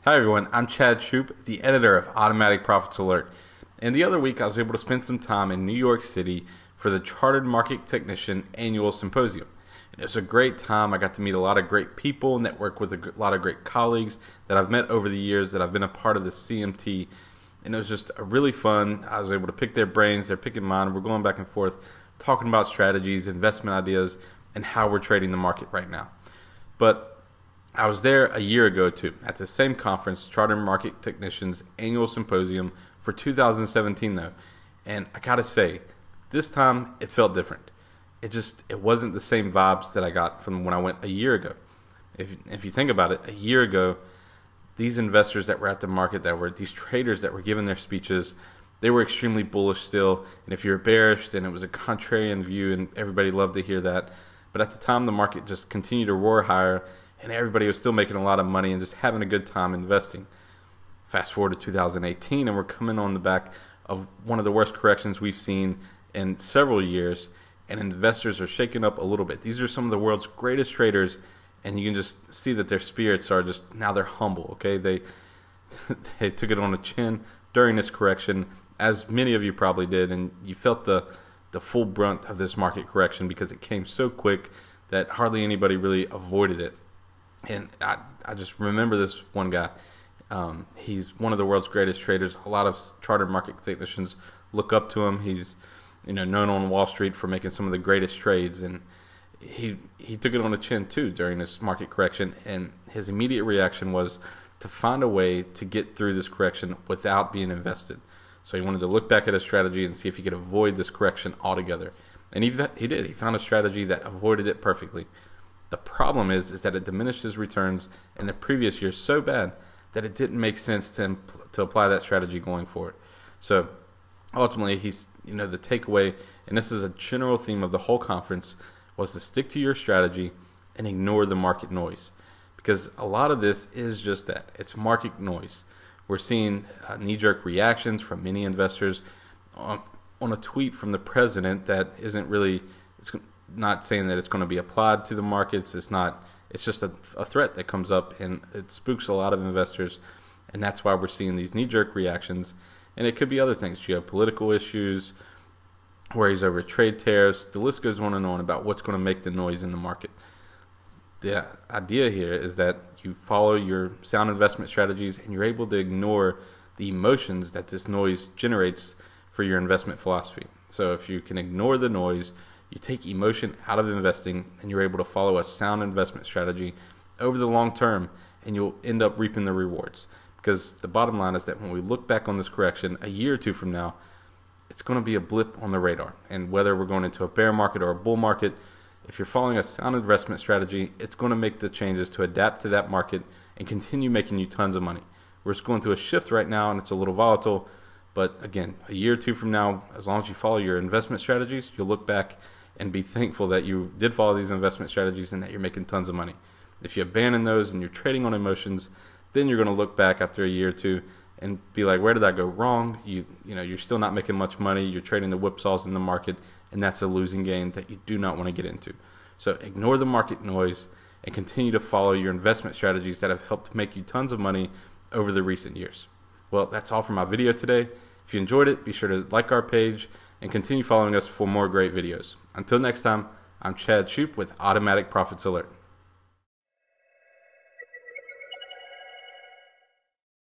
Hi everyone, I'm Chad Shoop, the editor of Automatic Profits Alert. And the other week I was able to spend some time in New York City for the Chartered Market Technician Annual Symposium. And it was a great time. I got to meet a lot of great people, network with a lot of great colleagues that I've met over the years that I've been a part of the CMT. And it was just a really fun. I was able to pick their brains, they're picking mine. We're going back and forth, talking about strategies, investment ideas, and how we're trading the market right now. But I was there a year ago too, at the same conference, Chartered Market Technicians Annual Symposium for 2017 though. And I gotta say, this time it felt different. It wasn't the same vibes that I got from when I went a year ago. If you think about it, a year ago, these investors that were at the market, these traders that were giving their speeches, they were extremely bullish still. And if you're bearish, then it was a contrarian view and everybody loved to hear that. But at the time, the market just continued to roar higher and everybody was still making a lot of money and just having a good time investing. Fast forward to 2018 and we're coming on the back of one of the worst corrections we've seen in several years, and investors are shaken up a little bit. These are some of the world's greatest traders, and you can just see that their spirits are just, now they're humble, okay? They took it on the chin during this correction, as many of you probably did, and you felt the full brunt of this market correction because it came so quick that hardly anybody really avoided it. And I just remember this one guy. He's one of the world's greatest traders. A lot of chartered market technicians look up to him. He's known on Wall Street for making some of the greatest trades, and he took it on the chin too during this market correction. And his immediate reaction was to find a way to get through this correction without being invested. So he wanted to look back at his strategy and see if he could avoid this correction altogether. And he did. He found a strategy that avoided it perfectly. The problem is that it diminished his returns in the previous year so bad that it didn't make sense to apply that strategy going forward. So ultimately, the takeaway, and this is a general theme of the whole conference, was to stick to your strategy and ignore the market noise. Because a lot of this is just that. It's market noise. We're seeing knee-jerk reactions from many investors on a tweet from the president that isn't really, it's not saying that it's going to be applied to the markets. It's just a threat that comes up, and it spooks a lot of investors, and that's why we're seeing these knee-jerk reactions. And it could be other things, geopolitical issues, worries over trade tariffs. The list goes on and on about what's going to make the noise in the market. The idea here is that you follow your sound investment strategies and you're able to ignore the emotions that this noise generates for your investment philosophy. So if you can ignore the noise, you take emotion out of investing and you're able to follow a sound investment strategy over the long term, and you'll end up reaping the rewards. Because the bottom line is that when we look back on this correction a year or two from now, it's going to be a blip on the radar. And whether we're going into a bear market or a bull market, if you're following a sound investment strategy, it's going to make the changes to adapt to that market and continue making you tons of money. We're just going through a shift right now and it's a little volatile. But again, a year or two from now, as long as you follow your investment strategies, you'll look back and be thankful that you did follow these investment strategies and that you're making tons of money. If you abandon those and you're trading on emotions, then you're going to look back after a year or two and be like, where did I go wrong? You're still not making much money. You're trading the whipsaws in the market, and that's a losing game that you do not want to get into. So ignore the market noise and continue to follow your investment strategies that have helped make you tons of money over the recent years. Well, that's all for my video today. If you enjoyed it, be sure to like our page and continue following us for more great videos. Until next time, I'm Chad Shoop with Automatic Profits Alert.